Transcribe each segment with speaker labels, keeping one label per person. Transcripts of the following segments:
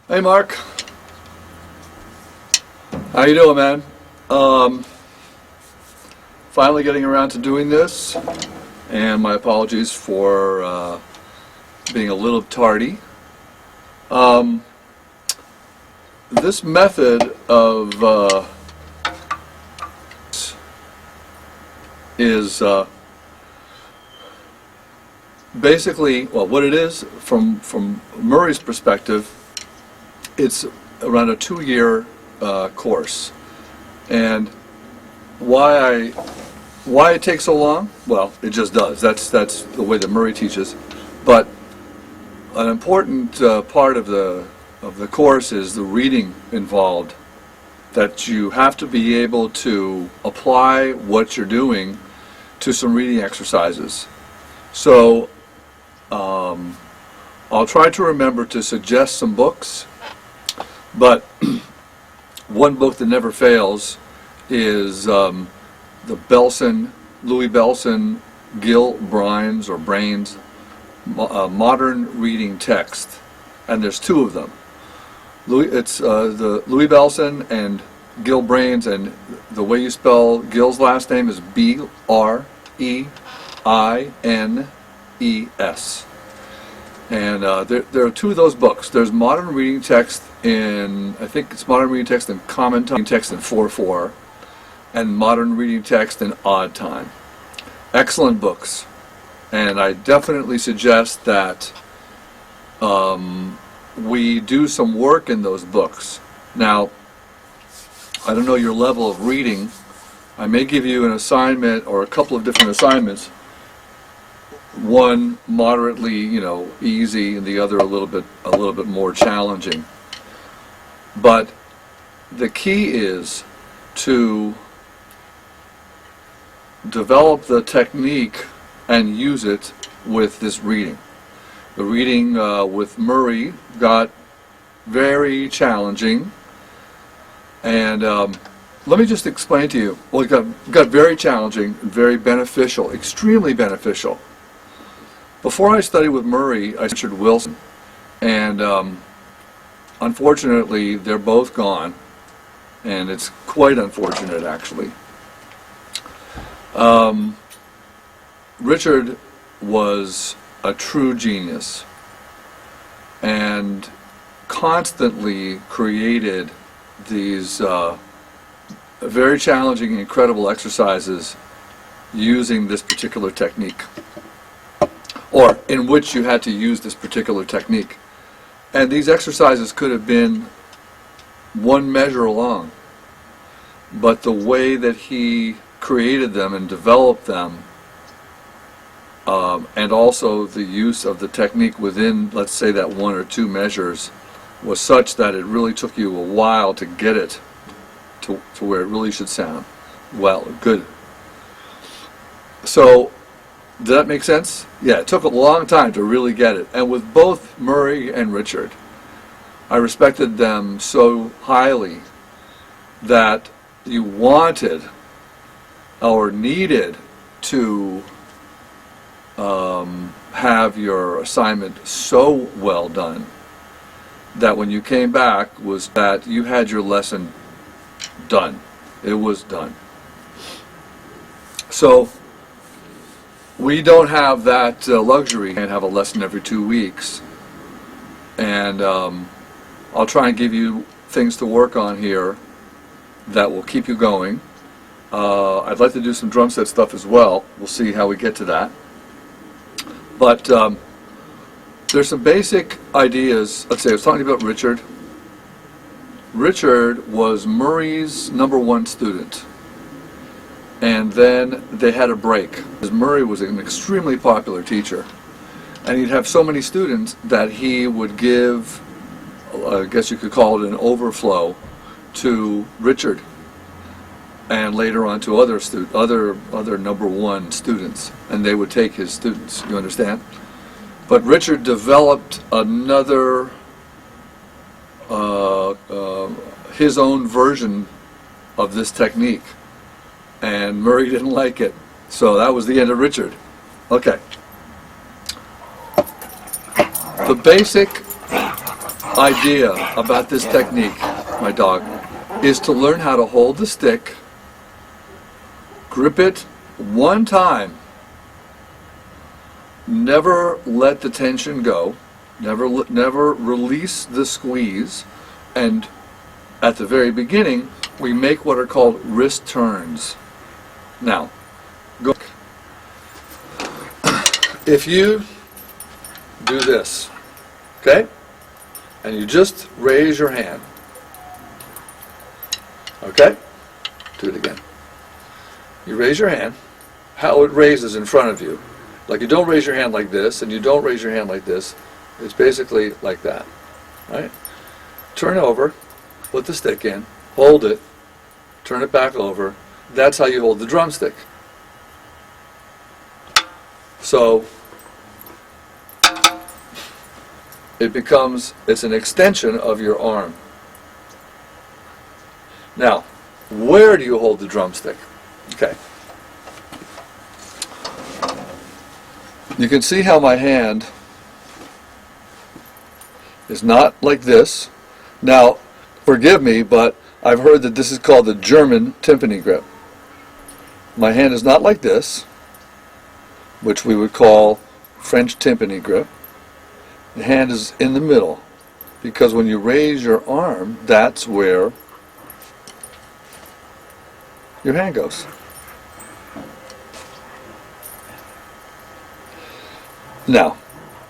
Speaker 1: Hey Mark, how you doing, man? Finally getting around to doing this, and my apologies for being a little tardy. This method of is basically, well, what it is from Murray's perspective, it's around a 2-year course. And why it takes so long? Well, it just does. That's the way that Murray teaches. But an important part of the course is the reading involved. That you have to be able to apply what you're doing to some reading exercises. So I'll try to remember to suggest some books. But one book that never fails is the Louis Belson, Gil Brines or Brains, Modern Reading Text, and there's 2 of them. It's the Louis Belson and Gil Brains, and the way you spell Gil's last name is B-R-E-I-N-E-S. And there are 2 of those books. There's Modern Reading Text in, I think it's Modern Reading Text in Common Time, Text in 4/4, and Modern Reading Text in Odd Time. Excellent books. And I definitely suggest that we do some work in those books. Now, I don't know your level of reading. I may give you an assignment or a couple of different assignments. One moderately, easy, and the other a little bit more challenging. But the key is to develop the technique and use it with this reading. The reading with Murray got very challenging, and let me just explain to you. Well, it got very challenging, very beneficial, extremely beneficial. Before I studied with Murray, I studied Wilson, and unfortunately, they're both gone, and it's quite unfortunate, actually. Richard was a true genius, and constantly created these very challenging, incredible exercises using this particular technique, or in which you had to use this particular technique. And these exercises could have been 1 measure long, but the way that he created them and developed them, and also the use of the technique within, let's say, that 1 or 2 measures, was such that it really took you a while to get it to where it really should sound well, good. So, did that make sense? Yeah, it took a long time to really get it. And with both Murray and Richard, I respected them so highly that you wanted or needed to have your assignment so well done that when you came back was that you had your lesson done. It was done. So we don't have that luxury and have a lesson every 2 weeks. And I'll try and give you things to work on here that will keep you going. I'd like to do some drum set stuff as well. We'll see how we get to that. But there's some basic ideas. Let's say I was talking about Richard. Richard was Murray's #1 student. And then they had a break, because Murray was an extremely popular teacher. And he'd have so many students that he would give, I guess you could call it an overflow, to Richard, and later on to other #1 students, and they would take his students, you understand? But Richard developed another, his own version of this technique, and Murray didn't like it, so that was the end of Richard. Okay. The basic idea about this technique, my dog, is to learn how to hold the stick, grip it one time, never let the tension go, never release the squeeze, and at the very beginning, we make what are called wrist turns. Now, go. If you do this, okay, and you just raise your hand, okay, do it again. You raise your hand, how it raises in front of you. Like you don't raise your hand like this, and you don't raise your hand like this. It's basically like that, right? Turn over, put the stick in, hold it, turn it back over. That's how you hold the drumstick. So it's an extension of your arm. Now, where do you hold the drumstick? Okay. You can see how my hand is not like this. Now, forgive me, but I've heard that this is called the German timpani grip. My hand is not like this, which we would call French timpani grip. The hand is in the middle, because when you raise your arm, that's where your hand goes. Now,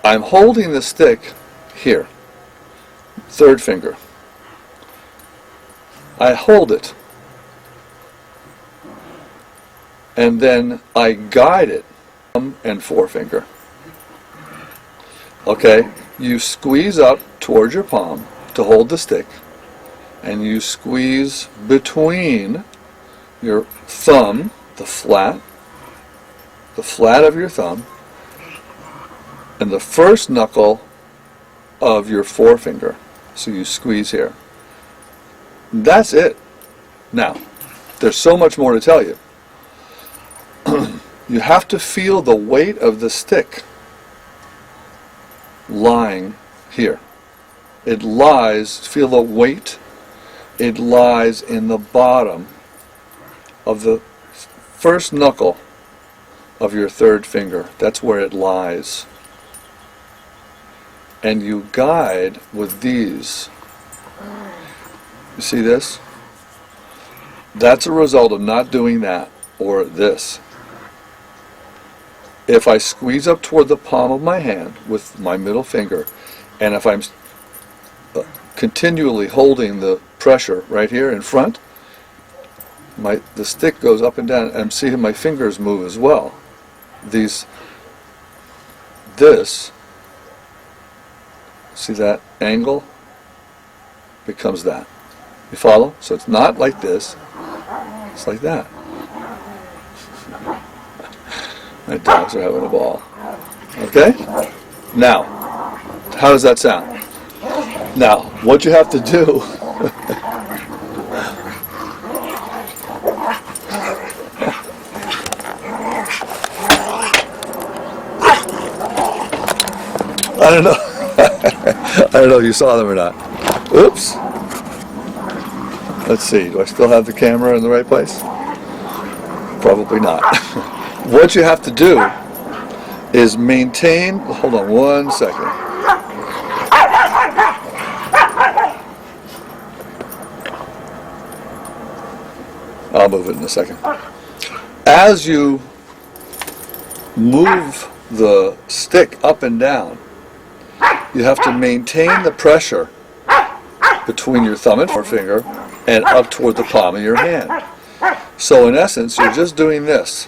Speaker 1: I'm holding the stick here, third finger. I hold it, and then I guide it, thumb and forefinger. Okay, you squeeze up towards your palm to hold the stick, and you squeeze between your thumb, the flat of your thumb, and the first knuckle of your forefinger. So you squeeze here. That's it. Now, there's so much more to tell you. You have to feel the weight of the stick lying here. It lies, feel the weight, it lies in the bottom of the first knuckle of your third finger. That's where it lies. And you guide with these. You see this? That's a result of not doing that or this. If I squeeze up toward the palm of my hand with my middle finger, and if I'm continually holding the pressure right here in front, the stick goes up and down, and I'm seeing my fingers move as well. This, see that angle? Becomes that. You follow? So it's not like this, it's like that. My dogs are having a ball. Okay? Now, how does that sound? Now, what you have to do I don't know. I don't know if you saw them or not. Oops. Let's see. Do I still have the camera in the right place? Probably not. What you have to do is maintain. Hold on one second. I'll move it in a second. As you move the stick up and down, you have to maintain the pressure between your thumb and forefinger and up toward the palm of your hand. So in essence, you're just doing this.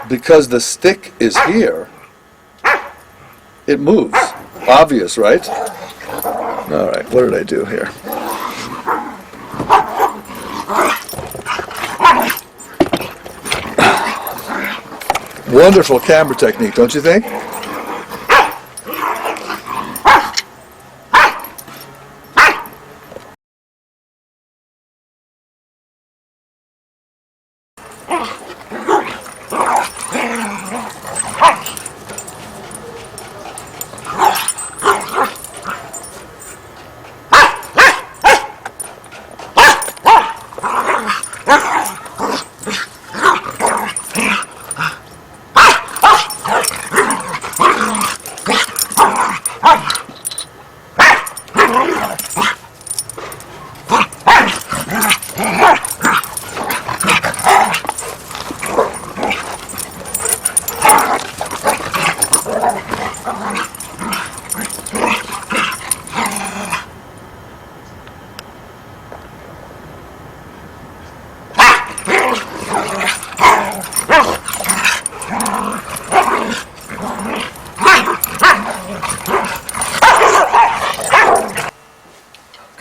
Speaker 1: Because the stick is here, it moves. Obvious, right? All right, what did I do here? Wonderful camera technique, don't you think?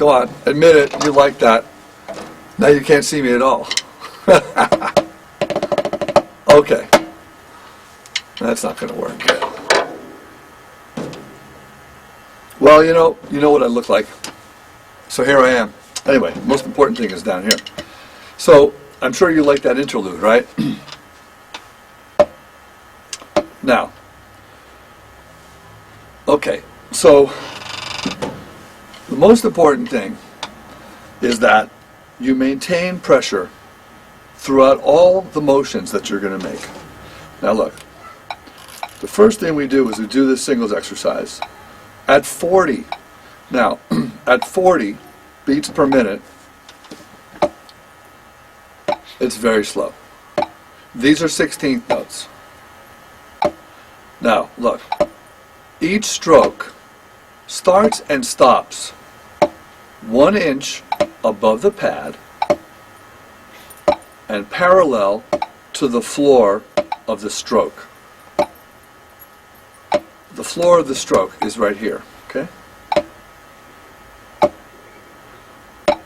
Speaker 1: Come on, admit it, you like that. Now you can't see me at all. Okay. That's not going to work. Well, you know what I look like. So here I am. Anyway, most important thing is down here. So, I'm sure you like that interlude, right? Now, okay, so the most important thing is that you maintain pressure throughout all the motions that you're going to make. Now look, the first thing we do is we do this singles exercise at 40. Now, at 40 beats per minute, it's very slow. These are 16th notes. Now, look, each stroke starts and stops 1 inch above the pad and parallel to the floor of the stroke. The floor of the stroke is right here, okay?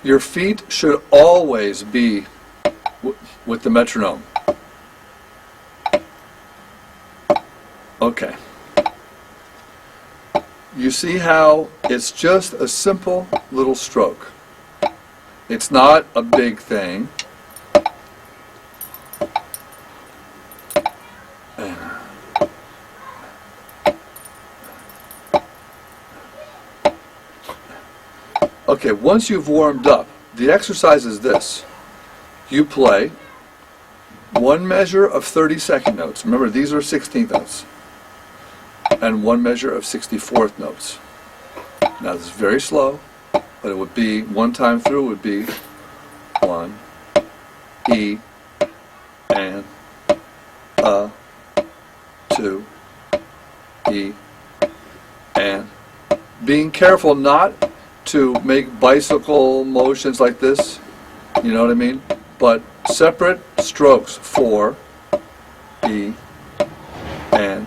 Speaker 1: Your feet should always be with the metronome. Okay. You see how it's just a simple little stroke. It's not a big thing. Okay, once you've warmed up, the exercise is this. You play 1 measure of 32nd notes. Remember, these are 16th notes. And 1 measure of 64th notes. Now, this is very slow, but it would be, one time through would be 1, E, and, 2, E, and. Being careful not to make bicycle motions like this, you know what I mean? But separate strokes, 4, E, and,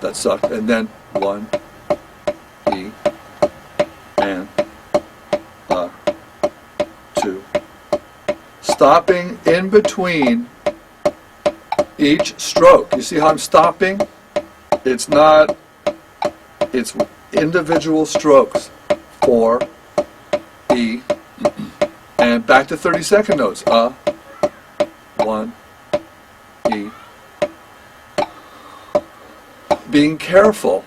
Speaker 1: that sucked, and then 1, E, and, 2. Stopping in between each stroke. You see how I'm stopping? It's not, it's individual strokes. 4, E, and back to 32nd notes. 1, E. Being careful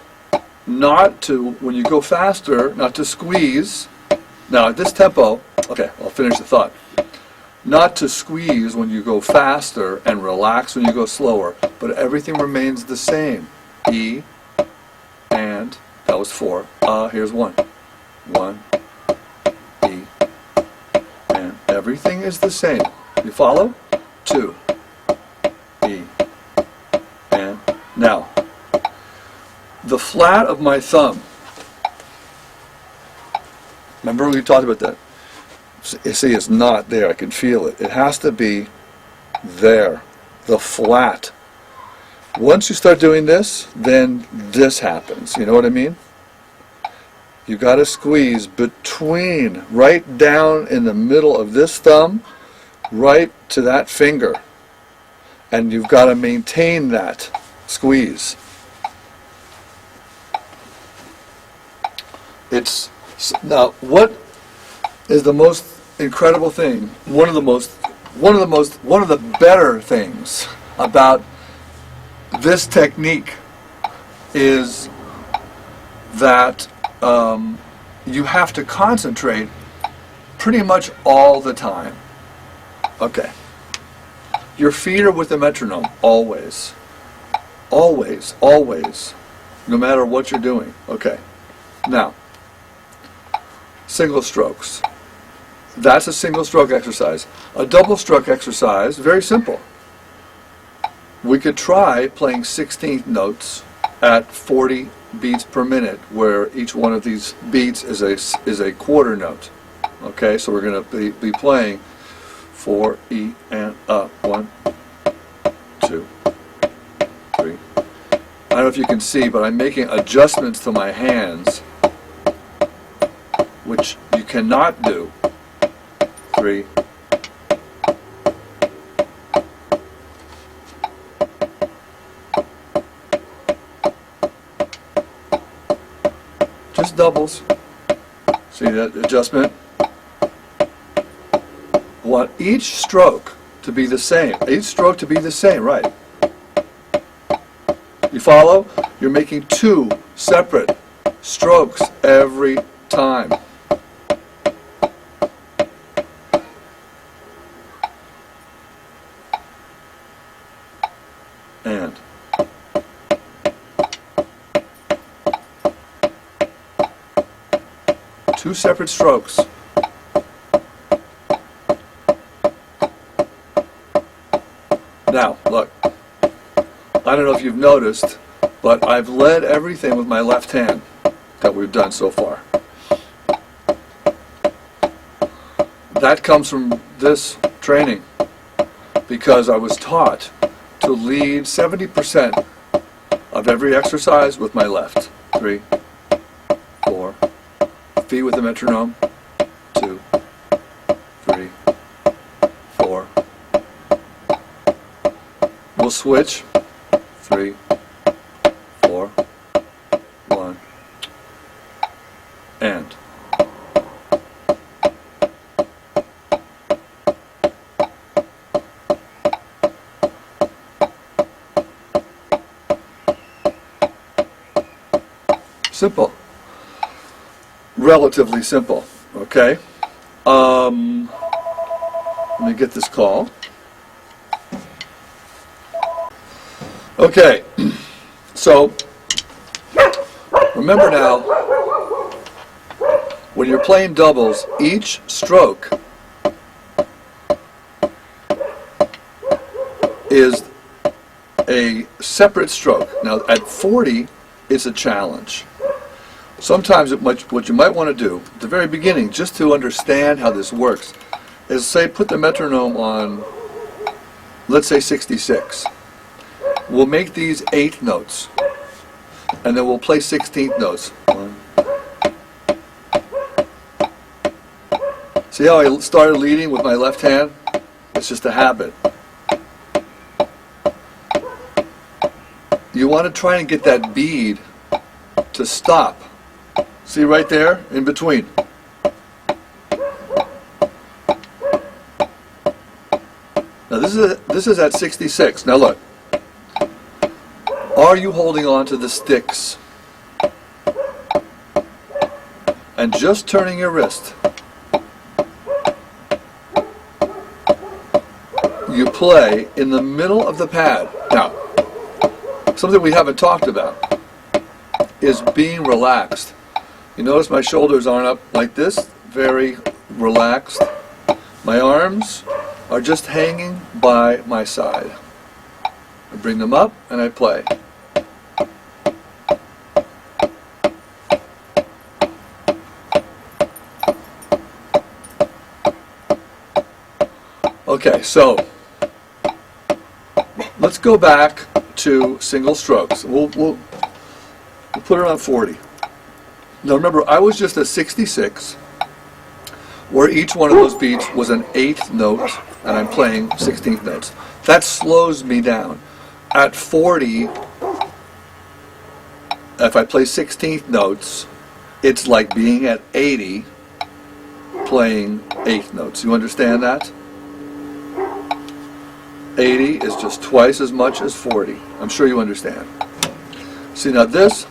Speaker 1: not to, when you go faster, not to squeeze. Now at this tempo, okay, I'll finish the thought. Not to squeeze when you go faster and relax when you go slower, but everything remains the same. E, and, that was 4. Here's 1. 1, E, and everything is the same. You follow? 2, E, and now, the flat of my thumb. Remember we talked about that? See, it's not there. I can feel it. It has to be there. The flat. Once you start doing this, then this happens. You know what I mean? You got to squeeze between, right down in the middle of this thumb, right to that finger. And you've got to maintain that squeeze. It's, now, what is the most incredible thing, one of the better things about this technique is that you have to concentrate pretty much all the time. Okay. Your feet are with the metronome, always. Always, always. No matter what you're doing. Okay. Now, single strokes. That's a single stroke exercise. A double stroke exercise, very simple. We could try playing 16th notes at 40 beats per minute, where each one of these beats is a quarter note. Okay, so we're going to be playing 4, E, and 1, 2, 3. I don't know if you can see, but I'm making adjustments to my hands, which you cannot do. 3. Just doubles. See that adjustment? I want each stroke to be the same. Each stroke to be the same, right? You follow? You're making 2 separate strokes every time. And. Two separate strokes. Now, look, I don't know if you've noticed, but I've led everything with my left hand that we've done so far. That comes from this training because I was taught to lead 70% of every exercise with my left. 3, 4, feet with the metronome. 2, 3, 4. We'll switch. 3, 4, 1, and. Simple. Relatively simple. Okay. Let me get this call. Okay. So, remember now, when you're playing doubles, each stroke is a separate stroke. Now, at 40, it's a challenge. Sometimes what you might want to do at the very beginning, just to understand how this works, is say put the metronome on, let's say 66. We'll make these 8th notes, and then we'll play 16th notes. 1. See how I started leading with my left hand? It's just a habit. You want to try and get that bead to stop. See right there, in between. Now this is at 66. Now look. Are you holding on to the sticks? And just turning your wrist. You play in the middle of the pad. Now, something we haven't talked about is being relaxed. You notice my shoulders aren't up like this, very relaxed. My arms are just hanging by my side. I bring them up and I play. Okay, so let's go back to single strokes. We'll put it on 40. Now remember, I was just at 66, where each one of those beats was an 8th note, and I'm playing 16th notes. That slows me down. At 40, if I play 16th notes, it's like being at 80, playing 8th notes. You understand that? 80 is just twice as much as 40. I'm sure you understand. See, now this,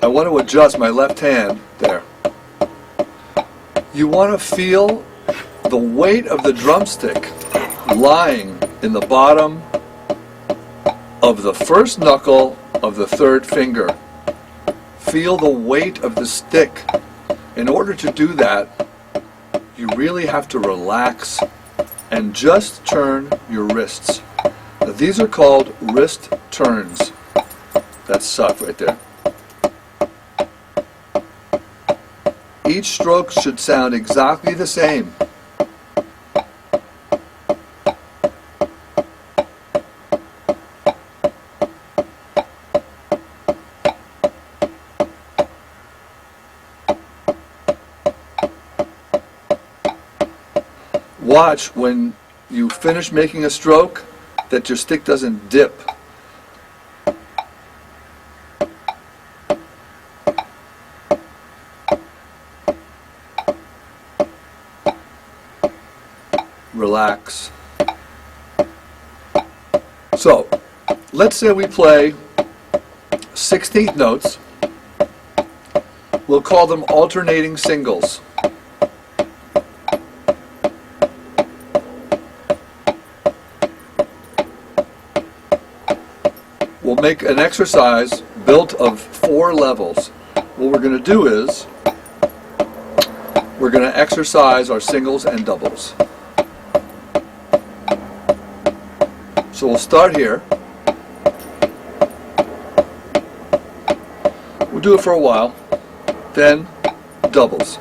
Speaker 1: I want to adjust my left hand there. You want to feel the weight of the drumstick lying in the bottom of the first knuckle of the 3rd finger. Feel the weight of the stick. In order to do that, you really have to relax and just turn your wrists. Now, these are called wrist turns. That's suck right there. Each stroke should sound exactly the same. watch when you finish making a stroke that your stick doesn't dip. Relax. So, let's say we play 16th notes. We'll call them alternating singles. We'll make an exercise built of 4 levels. What we're going to do is we're going to exercise our singles and doubles. So we'll start here. We'll do it for a while. Then doubles.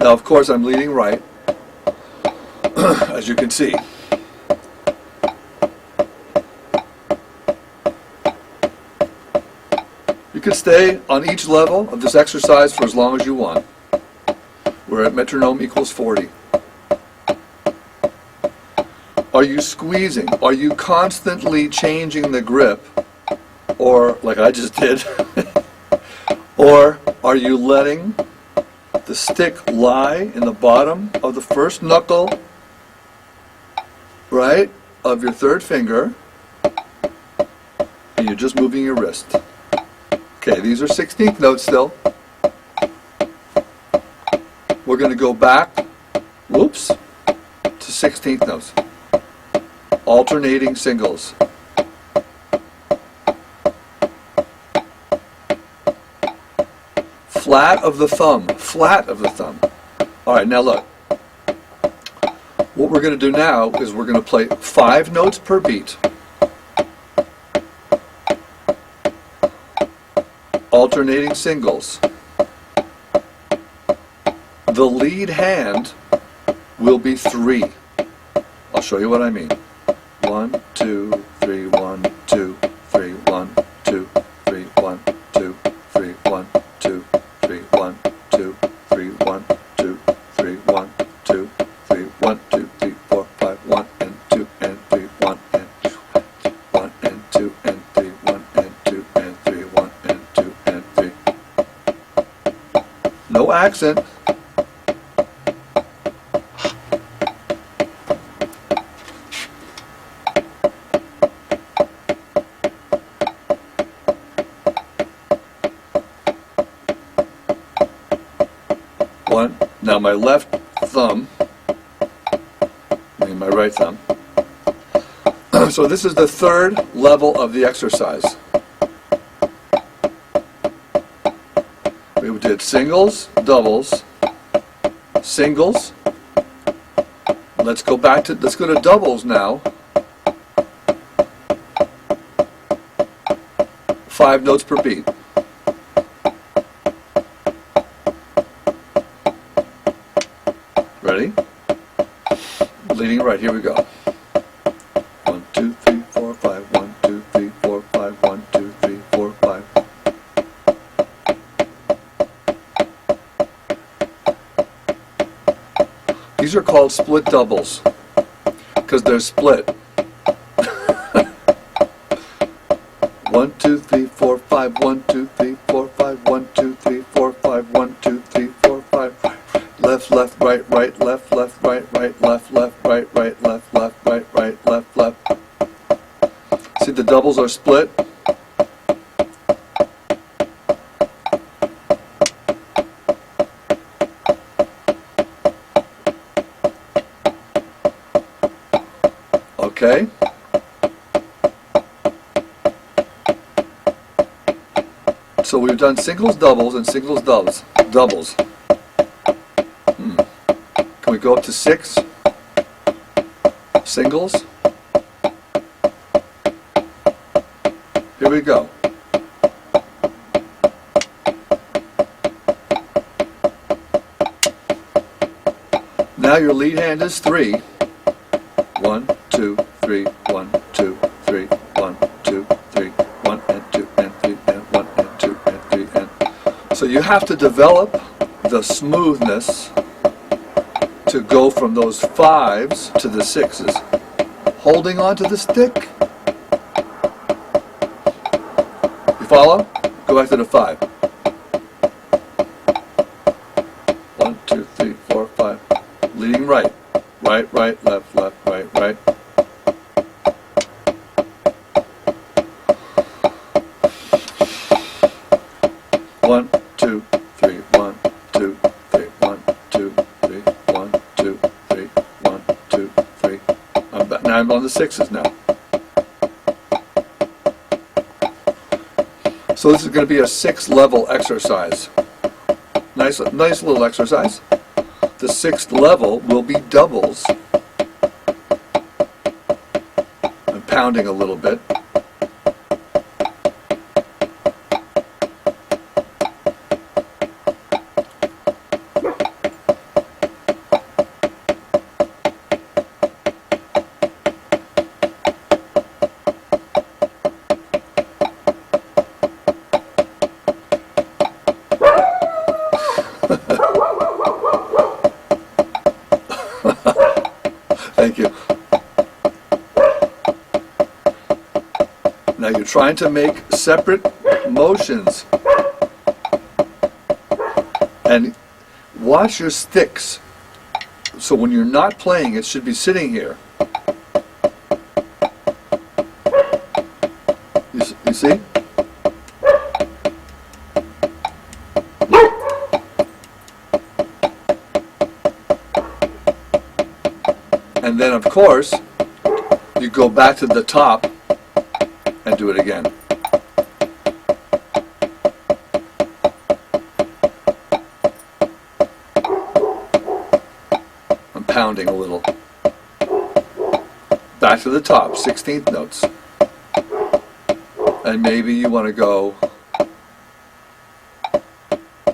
Speaker 1: Now, of course, I'm leading right, as you can see. You can stay on each level of this exercise for as long as you want. We're at metronome equals 40. Are you squeezing? Are you constantly changing the grip? Or, like I just did, or are you letting the stick lie in the bottom of the first knuckle, right, of your third finger, and you're just moving your wrist? Okay, these are 16th notes still. We're going to go back, whoops, to 16th notes. Alternating singles. Flat of the thumb, flat of the thumb. All right, now look. What we're going to do now is we're going to play 5 notes per beat. Alternating singles. The lead hand will be 3. I'll show you what I mean. 1, 2, 3, 1, 2, 3, 1, 2, 3, 1, 2, 3, 1, 2, 3, 1, 2, 3, 1, 2, 3, 1, 2, 3, 1, 2, 3, 4, 5, 1 and 2 and 3, 1 and 1 and 2 and 3, 1 and 2 and 3, 1 and 2 and 3. No accent. One. Now my left thumb, and my right thumb. So this is the 3rd level of the exercise. We did singles, doubles, singles. Let's go to doubles now. 5 notes per beat. Ready? Leading right, here we go. 1, 2, 3, 4, 5, 1, 2, 3, 4, 5, 1, 2, 3, 4, 5. These are called split doubles because they're split. 1, 2, 3, 4, 5, 1, 2, 3, 4, 5, 1, 2, 3, 4, 5, 1, 2, 3, 4, 5. Left, left, right, right, left, left, right, right, left, left, right, right, left, left, right, right, left, left. See, the doubles are split. Okay. So we've done singles, doubles, and singles, doubles. Can we go up to 6 singles? Here we go. Now your lead hand is 3. 1, 2, 3, 1, 2, 3, 1, 2, 3, 1 and 2 and 3 and 1 and 2 and 3 and. So you have to develop the smoothness to go from those 5s to the 6s. Holding on to the stick. You follow? Go back to the 5. 1, 2, 3, 4, 5. Leading right. Right, right, left, left, right, right. One, two, three, 1, 2, 3, 1, 2, 3, 1, 2, 3, 1, 2, 3. Now I'm on the 6s now. So this is going to be a 6-level exercise. Nice little exercise. The 6th level will be doubles. I'm pounding a little bit. Thank you. Now you're trying to make separate motions. And watch your sticks. So when you're not playing, it should be sitting here. You see? And then, of course, you go back to the top and do it again. I'm pounding a little. Back to the top, 16th notes. And maybe you want to go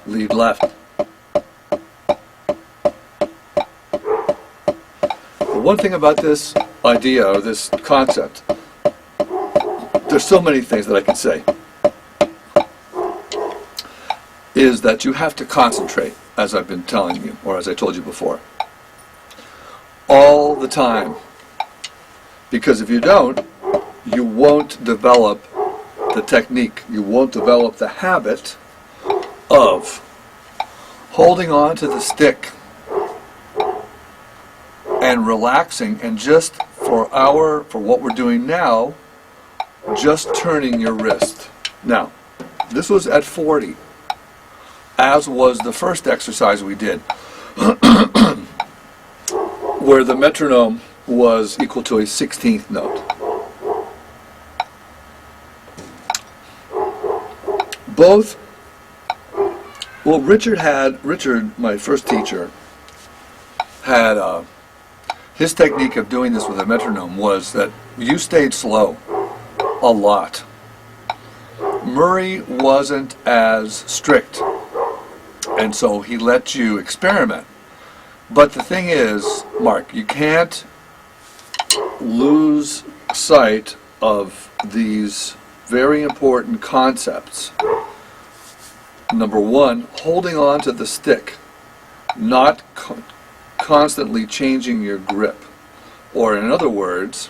Speaker 1: lead left. One thing about this idea, or this concept, there's so many things that I can say, is that you have to concentrate, as I've been telling you, or as I told you before, all the time. Because if you don't, you won't develop the technique, you won't develop the habit of holding on to the stick and relaxing, and just for what we're doing now, just turning your wrist. Now, this was at 40, as was the first exercise we did, where the metronome was equal to a 16th note. Both, well, Richard, my first teacher, had his technique of doing this with a metronome was that you stayed slow a lot. Murray wasn't as strict, and so he let you experiment. But the thing is, Mark, you can't lose sight of these very important concepts. Number one, holding on to the stick, not constantly changing your grip, or in other words,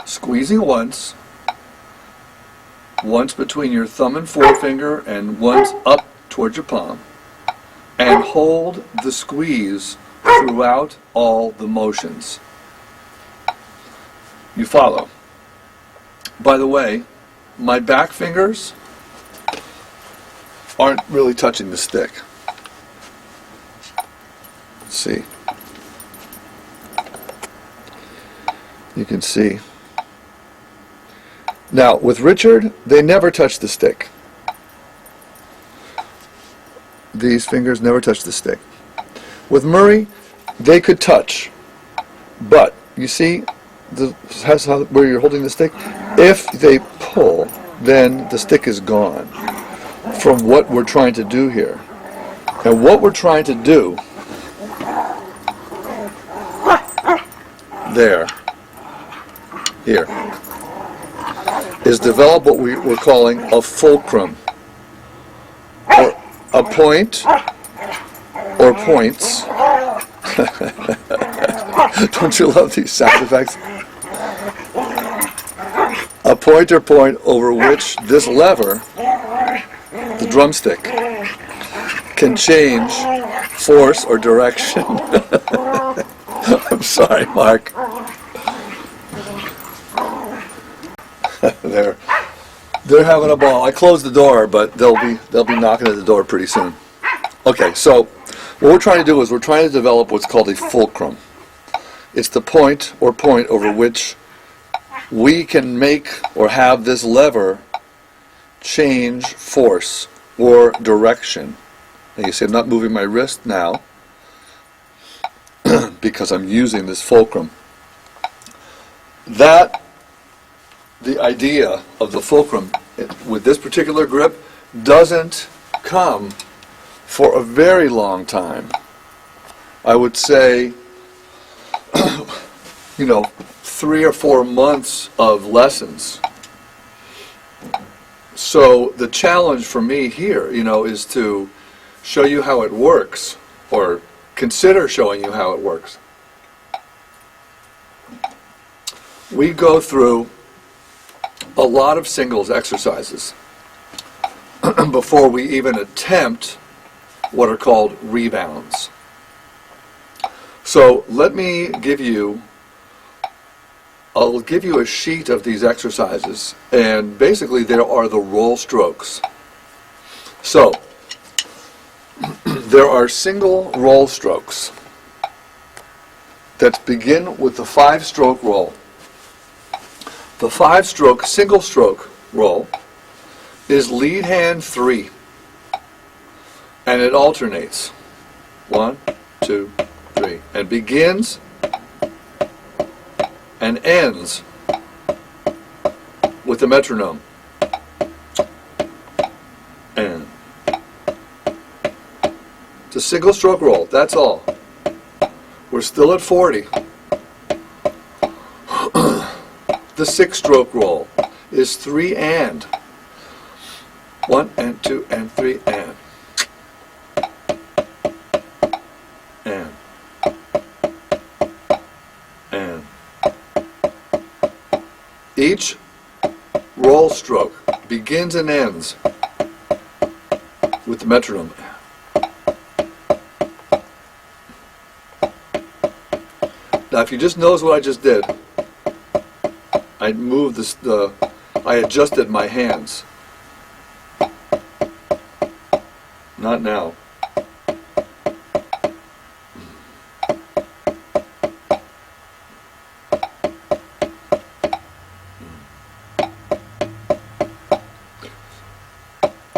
Speaker 1: squeezing once between your thumb and forefinger and once up towards your palm, and hold the squeeze throughout all the motions. You follow? By the way, my back fingers aren't really touching the stick. Let's see. You can see. Now, with Richard, they never touch the stick. These fingers never touch the stick. With Murray, they could touch, but you see where you're holding the stick? If they pull, then the stick is gone from what we're trying to do here. And what we're trying to do here, is develop what we're calling a fulcrum, or a point, or points, Don't you love these sound effects? A pointer point over which this lever, the drumstick, can change force or direction. I'm sorry, Mark. They're having a ball. I closed the door, but they'll be knocking at the door pretty soon. Okay, so what we're trying to do is we're trying to develop what's called a fulcrum. It's the point or point over which we can make or have this lever change force or direction. And you see I'm not moving my wrist now because I'm using this fulcrum. The idea of the fulcrum with this particular grip doesn't come for a very long time. I would say, 3 or 4 months of lessons. So the challenge for me here, is to show you how it works, or consider showing you how it works. We go through a lot of singles exercises before we even attempt what are called rebounds. So let me I'll give you a sheet of these exercises, and basically there are the roll strokes. So there are single roll strokes that begin with the 5-stroke roll. The 5-stroke single stroke roll is lead hand 3, and it alternates 1, 2, 3, and begins and ends with the metronome. And it's a single stroke roll, that's all. We're still at 40. The 6-stroke roll is 3 and. 1 and 2 and 3 and. And. And. Each roll stroke begins and ends with the metronome. Now if you just notice what I just did, I moved I adjusted my hands. Not now.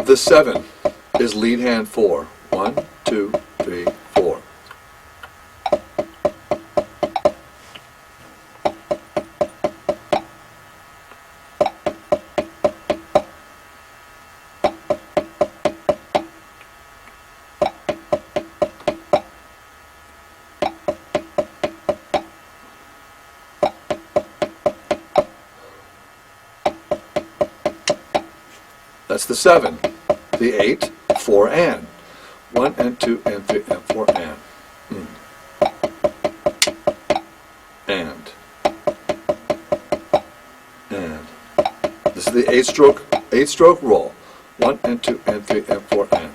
Speaker 1: The 7 is lead hand 4. 1, 2, 3, 4. That's the 7. The 8, 4 and. 1 and 2 and 3 and 4 and. And. And. This is the 8-stroke roll. 1 and 2 and 3 and 4 and.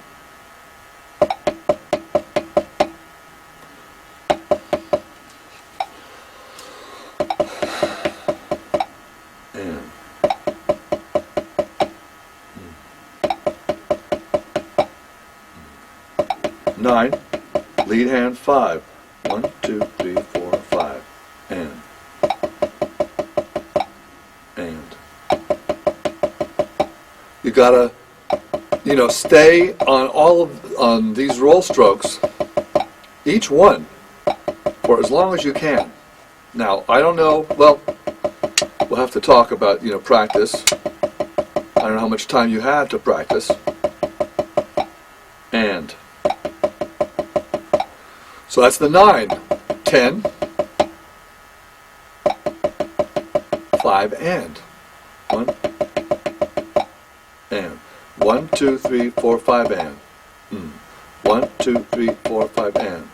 Speaker 1: And. 9, lead hand 5. 1, 2, 3, 4, 5. And. You gotta, stay on these roll strokes, each one, for as long as you can. Now, I don't know, well, we'll have to talk about, practice. I don't know how much time you have to practice. And. So that's the 9. 10, 5 and. 1 and. 1, 2, 3, 4, 5 and. 1, 2, 3, 4, 5 and.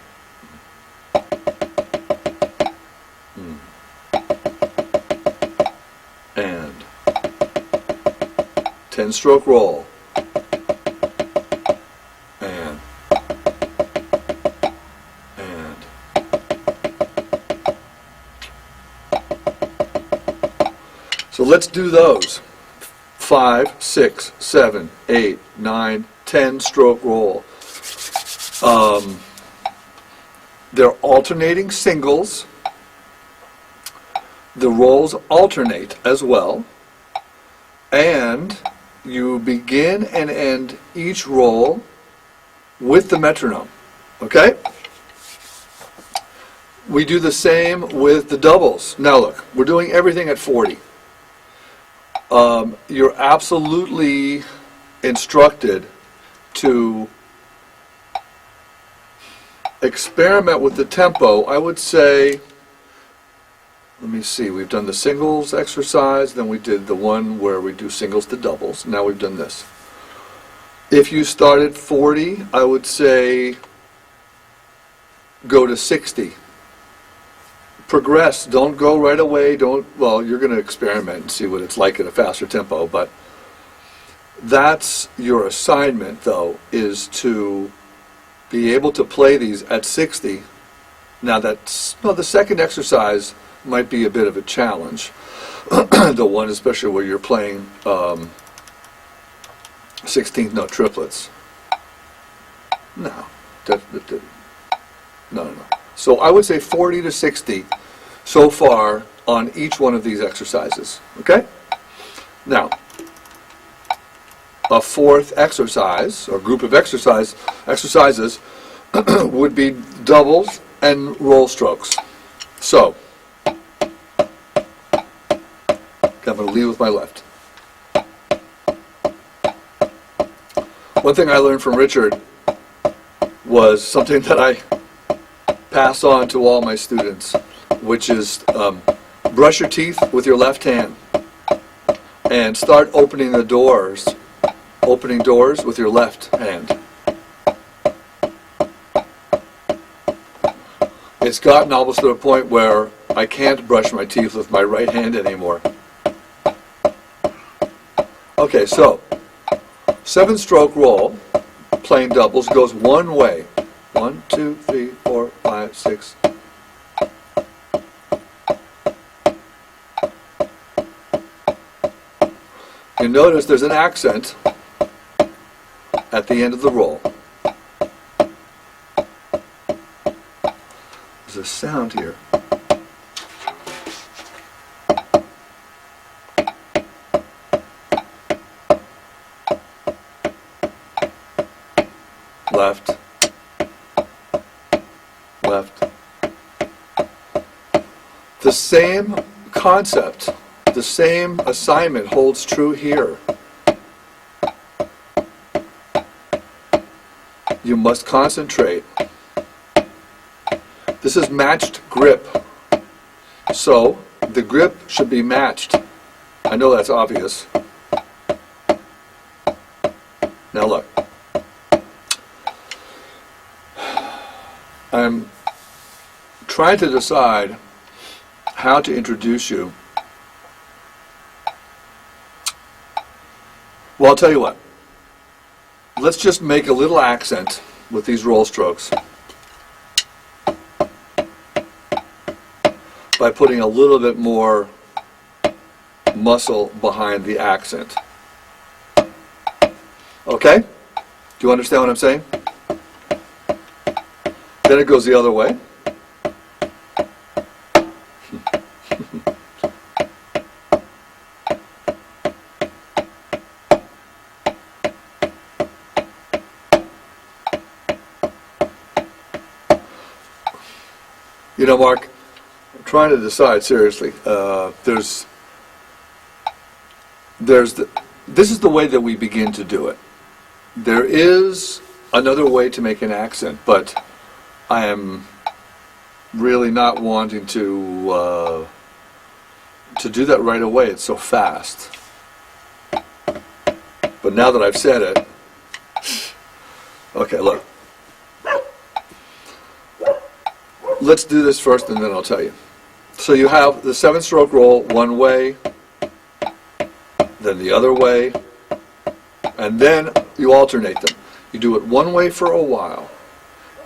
Speaker 1: and 10-stroke roll, and so let's do those. 5, 6, 7, 8, 9, 10-stroke roll. They're alternating singles. The rolls alternate as well. And you begin and end each roll with the metronome. Okay? We do the same with the doubles. Now look, we're doing everything at 40. You're absolutely instructed to experiment with the tempo. I would say, let me see, we've done the singles exercise, then we did the one where we do singles to doubles. Now we've done this. If you start at 40, I would say go to 60. Progress, don't go right away, well, you're going to experiment and see what it's like at a faster tempo, but that's your assignment, though, is to be able to play these at 60. Now that's, well, the second exercise might be a bit of a challenge. The one especially where you're playing 16th note triplets. No. No. So I would say 40 to 60 so far on each one of these exercises. Okay? Now, a fourth exercise, or group of exercises, would be doubles and roll strokes. So, I'm going to lead with my left. One thing I learned from Richard was something that I pass on to all my students, which is brush your teeth with your left hand and start opening doors with your left hand. It's gotten almost to the point where I can't brush my teeth with my right hand anymore. Okay, so 7-stroke roll, playing doubles, goes one way. 1, 2, 3, 4, 5, 6. You notice there's an accent at the end of the roll. There's a sound here. Left. Left. The same concept, the same assignment holds true here. You must concentrate. This is matched grip. So, the grip should be matched. I know that's obvious. Now look. I'm trying to decide how to introduce you. Well, I'll tell you what. Let's just make a little accent with these roll strokes by putting a little bit more muscle behind the accent. Okay? Do you understand what I'm saying? Then it goes the other way. You know, Mark, I'm trying to decide seriously. This is the way that we begin to do it. There is another way to make an accent, but I am really not wanting to do that right away. It's so fast. But now that I've said it, okay, look. Let's do this first and then I'll tell you. So you have the 7-stroke roll one way, then the other way, and then you alternate them. You do it one way for a while,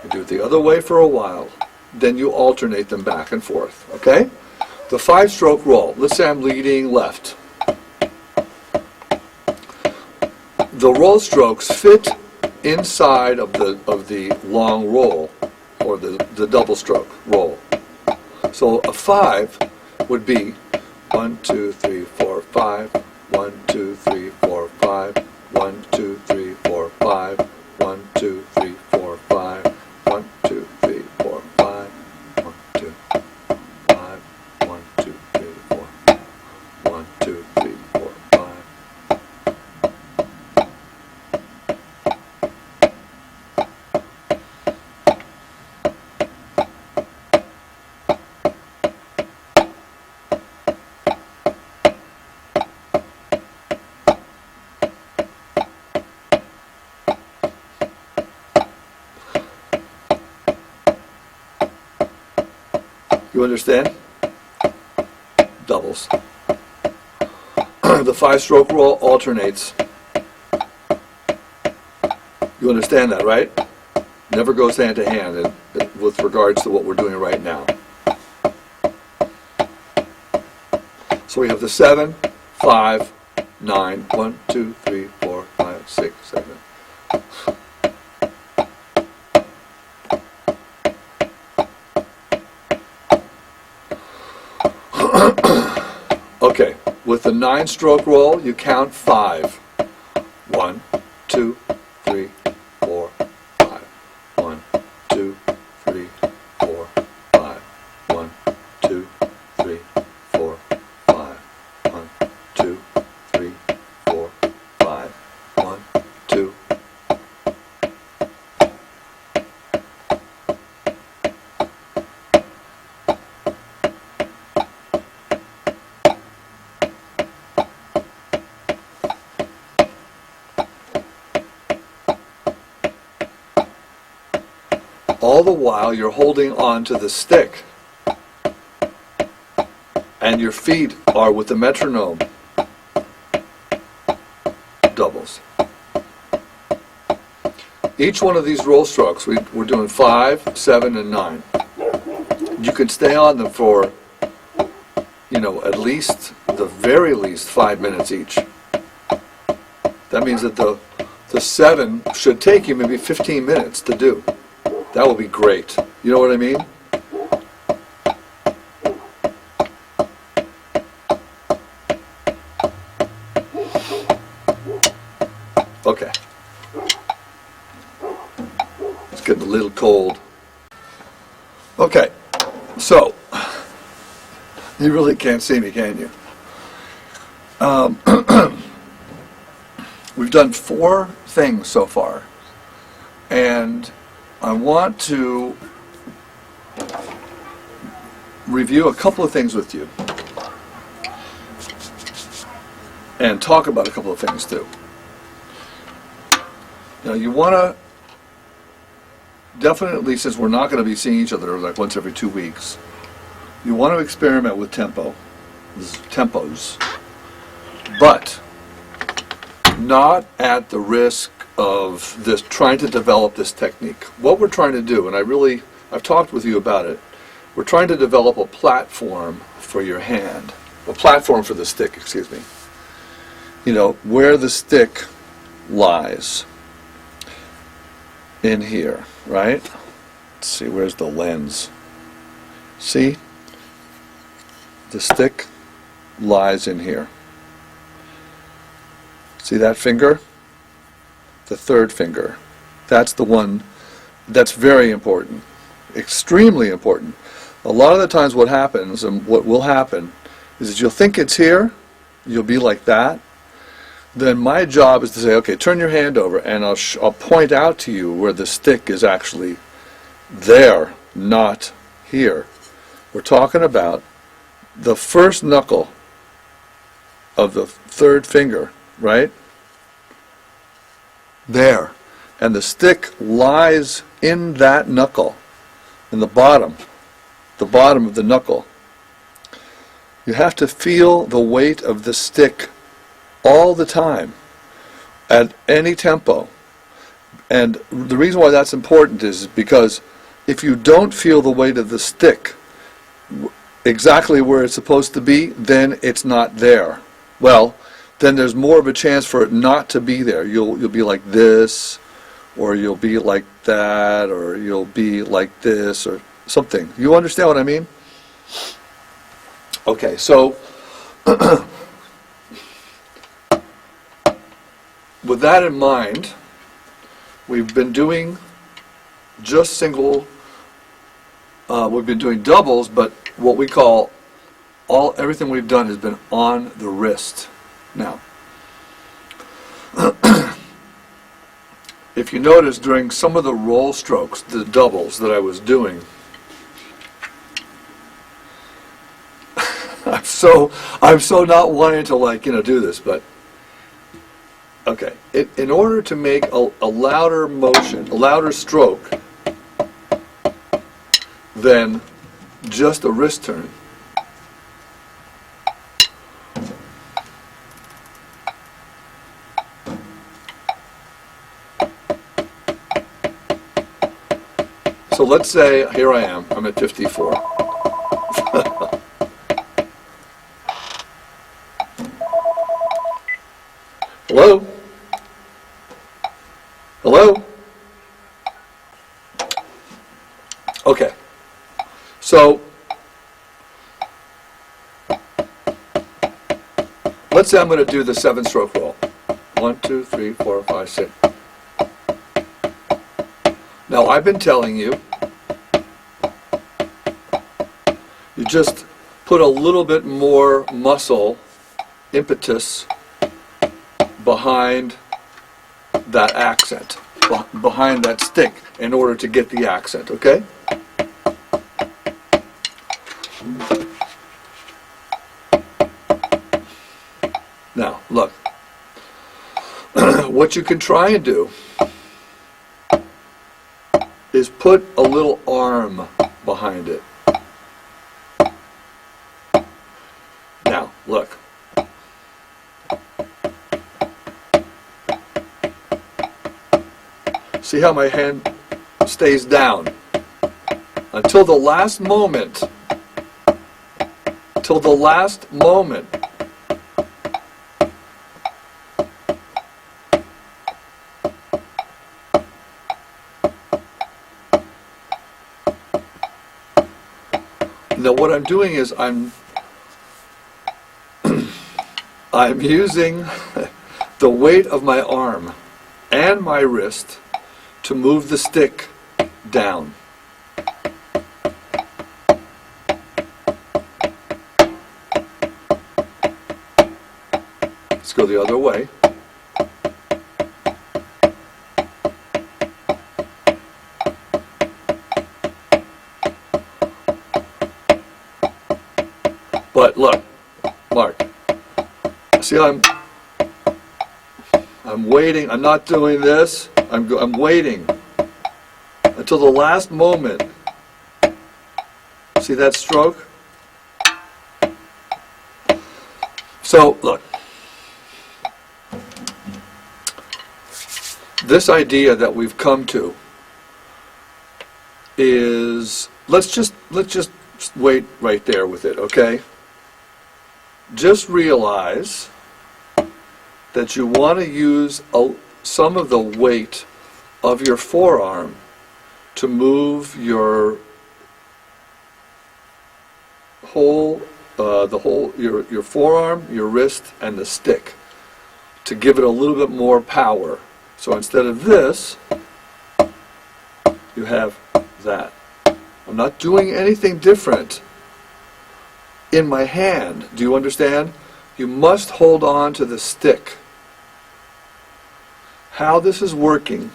Speaker 1: you do it the other way for a while, then you alternate them back and forth, okay? The 5-stroke roll, let's say I'm leading left. The roll strokes fit inside of the long roll, or the double stroke roll. So a 5 would be 1, 2, 3, 4, 5, 1, 2, 3, 4, 5, 1, 2, 3, 4, 5, 1, 2, 3, 4, 5, 1, 2, 3, 4, 5, 1, 2, 5, 1, 2, 3, 4, 1, 2, 3, 4, 5. You understand? Doubles. The 5-stroke roll alternates. You understand that, right? Never goes hand to hand with regards to what we're doing right now. So we have the 7, 5, 9, 1, 2, 3, 4, 5, 6, 7. Okay, with the 9-stroke roll, you count 5. 1, 2, 3, 4, 5. 1, 2, 3, 4, 5. 1, 2, 3, 4, 5. 1, 2, 3, 4, 5. 1, 2. All the while you're holding on to the stick, and your feet are with the metronome. Doubles. Each one of these roll strokes, we're doing 5, 7, and 9. You can stay on them for, at least, the very least, 5 minutes each. That means that the 7 should take you maybe 15 minutes to do. That would be great. You know what I mean? Okay. It's getting a little cold. Okay. So, you really can't see me, can you? We've done 4 things so far. And I want to review a couple of things with you and talk about a couple of things too. Now you want to definitely, since we're not going to be seeing each other like once every 2 weeks, you want to experiment with tempos, but not at the risk of this trying to develop this technique. What we're trying to do, and I've talked with you about it, we're trying to develop a platform for your hand, a platform for the stick, excuse me. Where the stick lies in here, right? Let's see, where's the lens? See? The stick lies in here. See that finger? The 3rd finger. That's the one that's very important, extremely important. A lot of the times what happens, and what will happen, is that you'll think it's here, you'll be like that. Then my job is to say, okay, turn your hand over, and I'll point out to you where the stick is actually there, not here. We're talking about the first knuckle of the 3rd finger, right? There. And the stick lies in that knuckle, in the bottom of the knuckle. You have to feel the weight of the stick all the time, at any tempo. And the reason why that's important is because if you don't feel the weight of the stick exactly where it's supposed to be, then it's not there. Well, then there's more of a chance for it not to be there. You'll be like this, or you'll be like that, or you'll be like this, or something. You understand what I mean? Okay, so with that in mind, we've been doing just single, we've been doing doubles, but what we call everything we've done has been on the wrist. Now, if you notice during some of the roll strokes, the doubles that I was doing, I'm so not wanting to do this, but okay. In order to make a louder motion, a louder stroke than just a wrist turn, so let's say here I am, I'm at 54. Hello? Hello? Okay. So, let's say I'm going to do the 7-stroke roll. 1, 2, 3, 4, 5, 6. Now, I've been telling you, you just put a little bit more muscle, impetus, behind that accent, behind that stick, in order to get the accent, okay? Now, look, what you can try and do is put a little arm behind it. Now, look. See how my hand stays down until the last moment. Till the last moment. Now what I'm doing is I'm using the weight of my arm and my wrist to move the stick down. Let's go the other way. But look, Mark, see how I'm waiting, I'm not doing this. I'm waiting until the last moment. See that stroke? So, look. This idea that we've come to is, let's just wait right there with it, okay? Just realize that you want to use some of the weight of your forearm to move your your forearm, your wrist, and the stick, to give it a little bit more power. So instead of this, you have that. I'm not doing anything different in my hand. Do you understand? You must hold on to the stick. How this is working,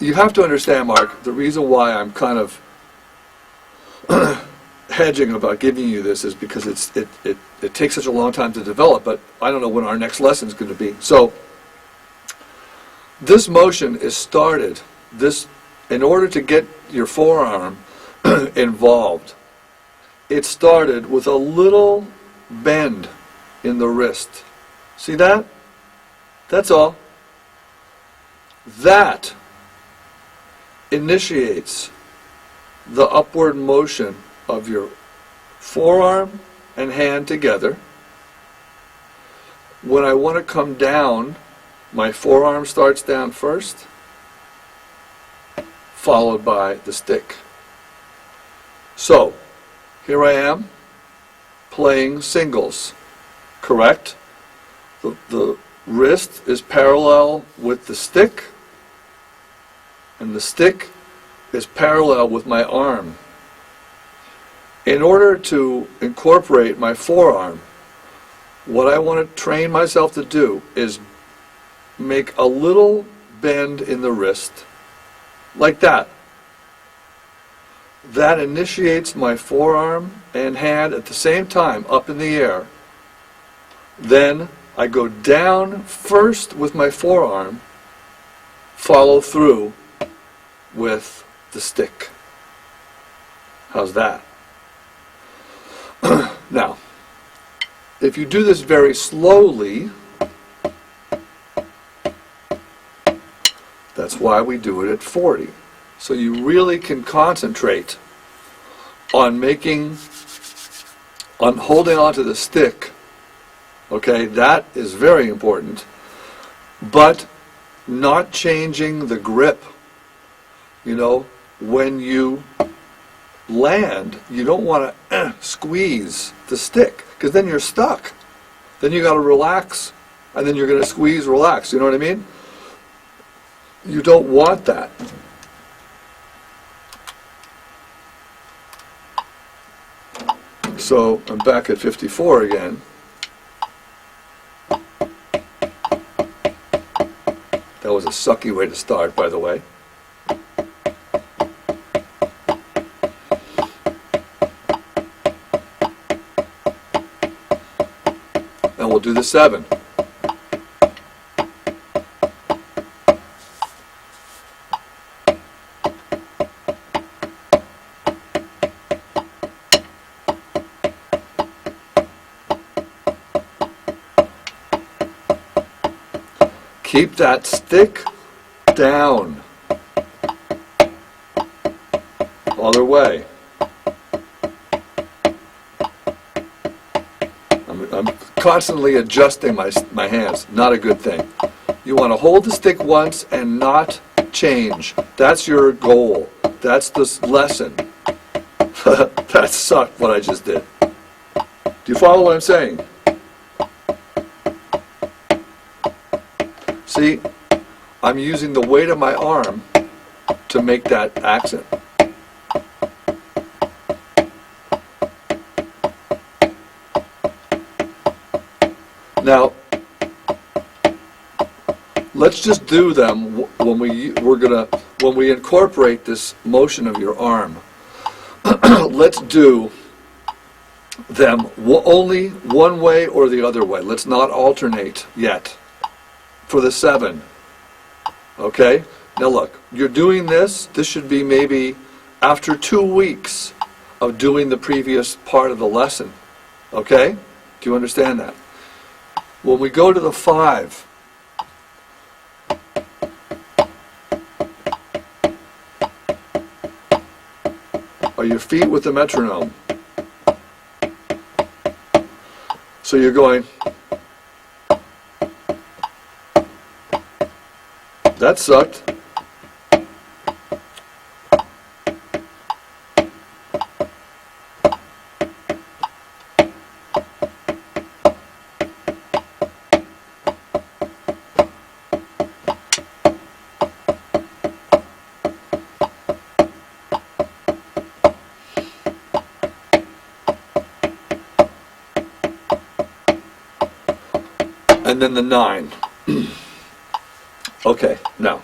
Speaker 1: you have to understand, Mark, the reason why I'm kind of hedging about giving you this is because it takes such a long time to develop, but I don't know when our next lesson is going to be. So this motion is started, in order to get your forearm involved, it started with a little bend in the wrist. See that? That's all. That initiates the upward motion of your forearm and hand together. When I want to come down, my forearm starts down first, followed by the stick. So, here I am, playing singles, correct? The wrist is parallel with the stick, and the stick is parallel with my arm. In order to incorporate my forearm, what I want to train myself to do is make a little bend in the wrist, like that. That initiates my forearm and hand at the same time up in the air. Then I go down first with my forearm, follow through with the stick. How's that? Now, if you do this very slowly, that's why we do it at 40. So you really can concentrate on holding onto the stick. Okay, that is very important. But not changing the grip. You know, when you land, you don't want to squeeze the stick, because then you're stuck. Then you got to relax, and then you're going to squeeze, relax. You know what I mean? You don't want that. So I'm back at 54 again. That was a sucky way to start, by the way. And we'll do the 7. Keep that stick down. Other way. I'm constantly adjusting my hands. Not a good thing. You want to hold the stick once and not change. That's your goal. That's the lesson. That sucked what I just did. Do you follow what I'm saying? See, I'm using the weight of my arm to make that accent. Now, let's just do them when we incorporate this motion of your arm. Let's do them only one way or the other way. Let's not alternate yet. For the 7. Okay? Now look, you're doing this. This should be maybe after 2 weeks of doing the previous part of the lesson. Okay? Do you understand that? When we go to the 5, are your feet with the metronome? So you're going... That sucked. And then the 9. Okay, now,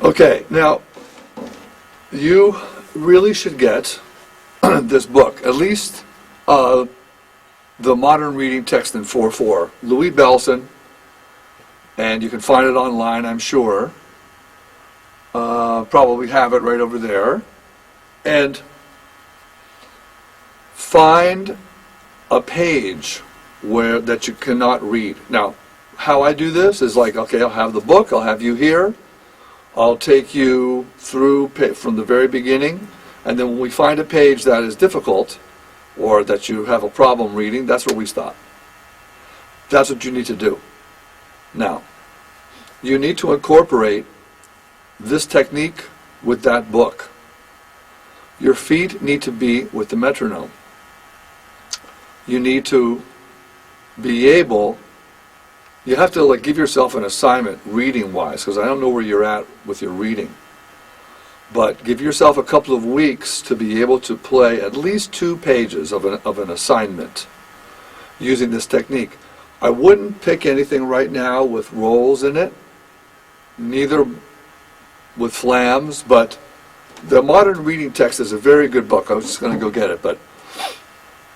Speaker 1: okay, now, you really should get this book, at least the Modern Reading Text in 4:4, Louis Belson, and you can find it online, I'm sure. probably have it right over there, and find a page that you cannot read. Now, how I do this is like, okay, I'll have the book, I'll have you here, I'll take you through from the very beginning, and then when we find a page that is difficult, or that you have a problem reading, that's where we stop. That's what you need to do. Now, you need to incorporate this technique with that book. Your feet need to be with the metronome. You need to be able, you have to like give yourself an assignment reading wise, because I don't know where you're at with your reading, but give yourself a couple of weeks to be able to play at least 2 pages of an assignment using this technique. I wouldn't pick anything right now with rolls in it, neither with flams, but the Modern Reading Text is a very good book. I was just going to go get it, but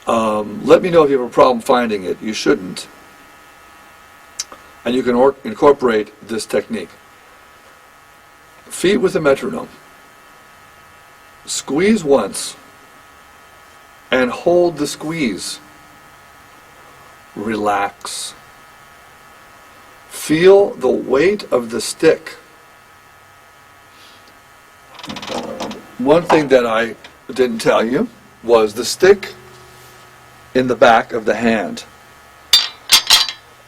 Speaker 1: let me know if you have a problem finding it. You shouldn't. And you can incorporate this technique. Feet with a metronome. Squeeze once and hold the squeeze. Relax. Feel the weight of the stick. One thing that I didn't tell you was the stick in the back of the hand.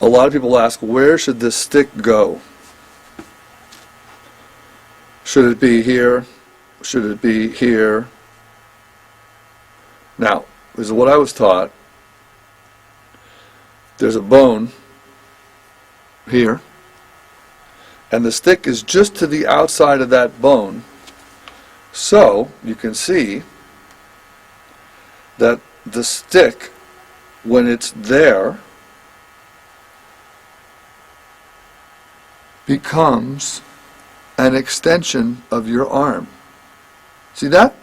Speaker 1: A lot of people ask, where should this stick go? Should it be here? Should it be here? Now, this is what I was taught. There's a bone here, and the stick is just to the outside of that bone. So, you can see that the stick, when it's there, becomes an extension of your arm. See that?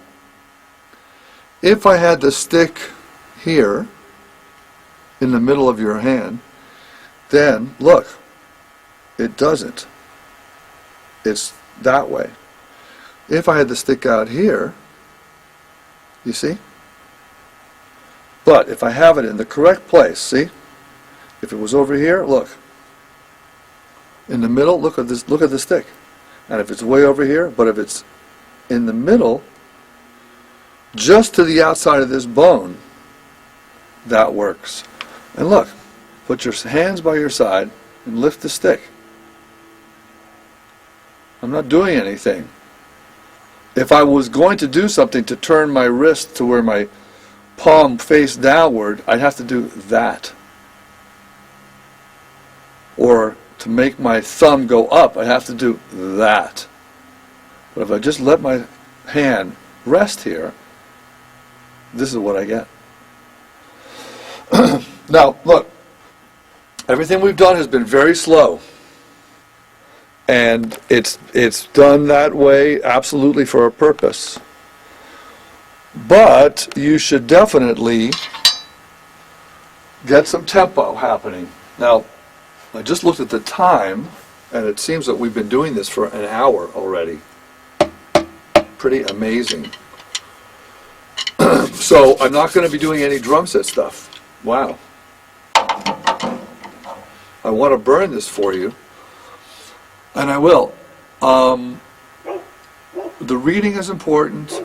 Speaker 1: If I had the stick here in the middle of your hand, then look, it doesn't. It's that way. If I had the stick out here, you see? But if I have it in the correct place, see? If it was over here, look. In the middle, look at this, look at the stick. And if it's way over here, but if it's in the middle, just to the outside of this bone, that works. And look, put your hands by your side and lift the stick. I'm not doing anything. If I was going to do something to turn my wrist to where my palm face downward, I'd have to do that. Or to make my thumb go up, I have to do that. But if I just let my hand rest here, this is what I get. Now, look, everything we've done has been very slow. And it's done that way absolutely for a purpose. But you should definitely get some tempo happening. Now, I just looked at the time, and it seems that we've been doing this for an hour already. Pretty amazing. So I'm not going to be doing any drum set stuff. Wow. I want to burn this for you, and I will. The reading is important.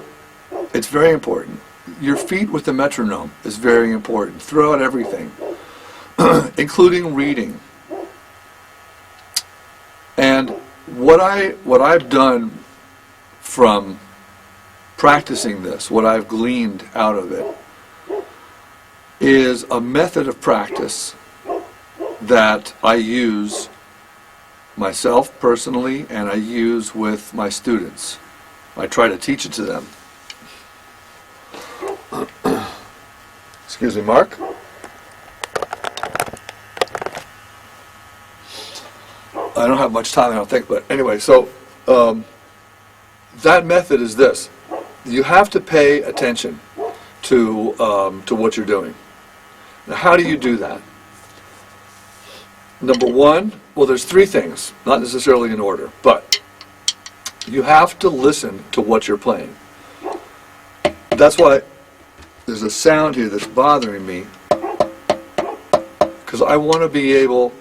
Speaker 1: It's very important. Your feet with the metronome is very important throughout everything, including reading. And what I've done from practicing this, what I've gleaned out of it, is a method of practice that I use myself personally, and I use with my students. I try to teach it to them. Excuse me, Mark. I don't have much time, I don't think, but anyway, so that method is this. You have to pay attention to what you're doing. Now, how do you do that? Number one, well, there's 3 things, not necessarily in order, but You have to listen to what you're playing. That's why there's a sound here that's bothering me, because I want to be able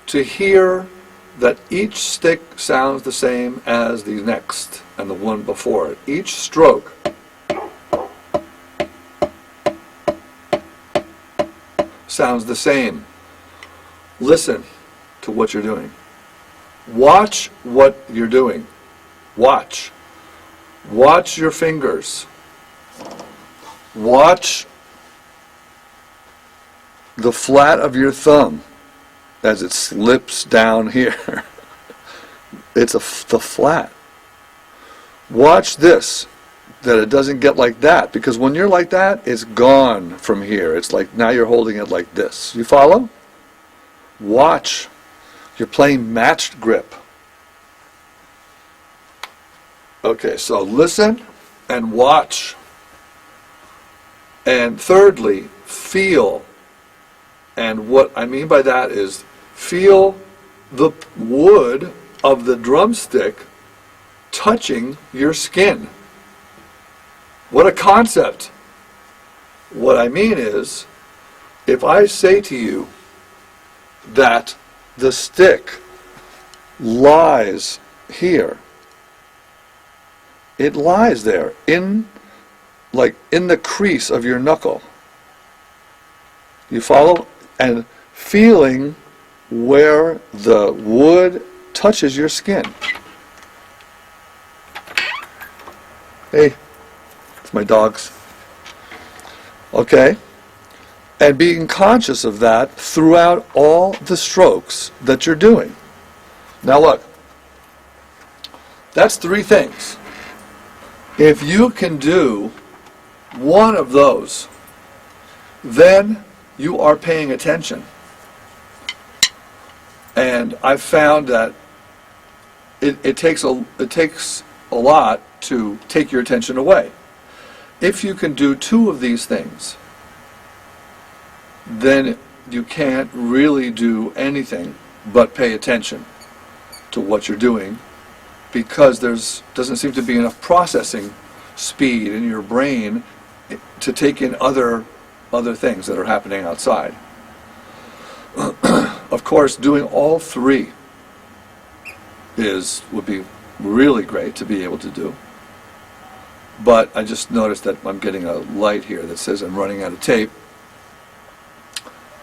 Speaker 1: to hear that each stick sounds the same as the next and the one before it. Each stroke sounds the same. Listen to what you're doing. Watch what you're doing. Watch. Watch your fingers. Watch the flat of your thumb as it slips down here. It's the flat. Watch this, that it doesn't get like that, because when you're like that, it's gone from here. It's like now you're holding it like this. You follow? Watch. You're playing matched grip. Okay, so listen and watch. And thirdly, feel. And what I mean by that is feel the wood of the drumstick touching your skin. What a concept. What I mean is, if I say to you that the stick lies here, it lies there in the crease of your knuckle. You follow? And feeling where the wood touches your skin. Hey, it's my dogs. Okay? And being conscious of that throughout all the strokes that you're doing. Now look, that's 3 things. If you can do one of those, then you are paying attention. And I've found that it takes a lot to take your attention away. If you can do 2 of these things, then you can't really do anything but pay attention to what you're doing, because doesn't seem to be enough processing speed in your brain to take in other things that are happening outside. Of course, doing all 3 would be really great to be able to do. But I just noticed that I'm getting a light here that says I'm running out of tape.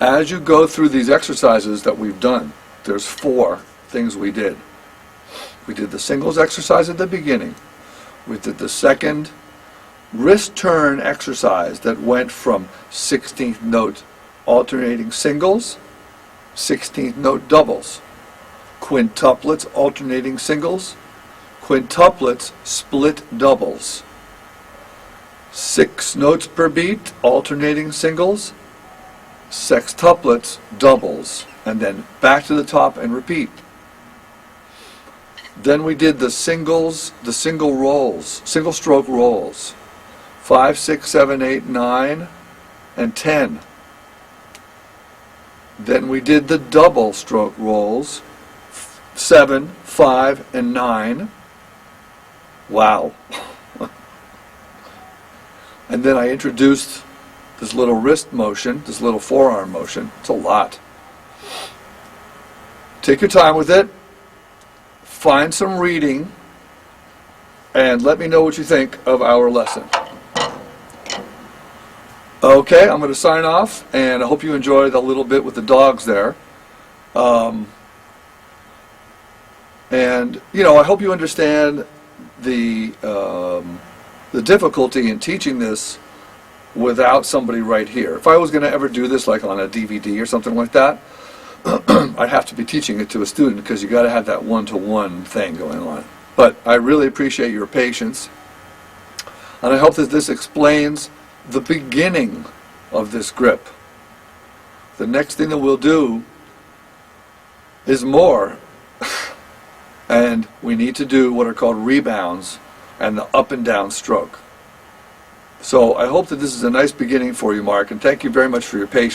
Speaker 1: As you go through these exercises that we've done, there's 4 things we did. We did the singles exercise at the beginning. We did the second wrist turn exercise that went from 16th note alternating singles, 16th note doubles, quintuplets alternating singles, quintuplets split doubles, 6 notes per beat alternating singles, sextuplets doubles, and then back to the top and repeat. Then we did the single stroke rolls, 5, 6, 7, 8, 9, and 10. Then we did the double stroke rolls, 7, 5, and 9. Wow. And then I introduced this little wrist motion, this little forearm motion. It's a lot. Take your time with it. Find some reading, and let me know what you think of our lesson. Okay, I'm going to sign off, and I hope you enjoyed a little bit with the dogs there. And, I hope you understand the difficulty in teaching this without somebody right here. If I was going to ever do this like on a DVD or something like that, I'd have to be teaching it to a student, because you got to have that one-to-one thing going on. But I really appreciate your patience, and I hope that this explains the beginning of this grip. The next thing that we'll do is more, and we need to do what are called rebounds and the up and down stroke. So I hope that this is a nice beginning for you, Mark, and thank you very much for your patience.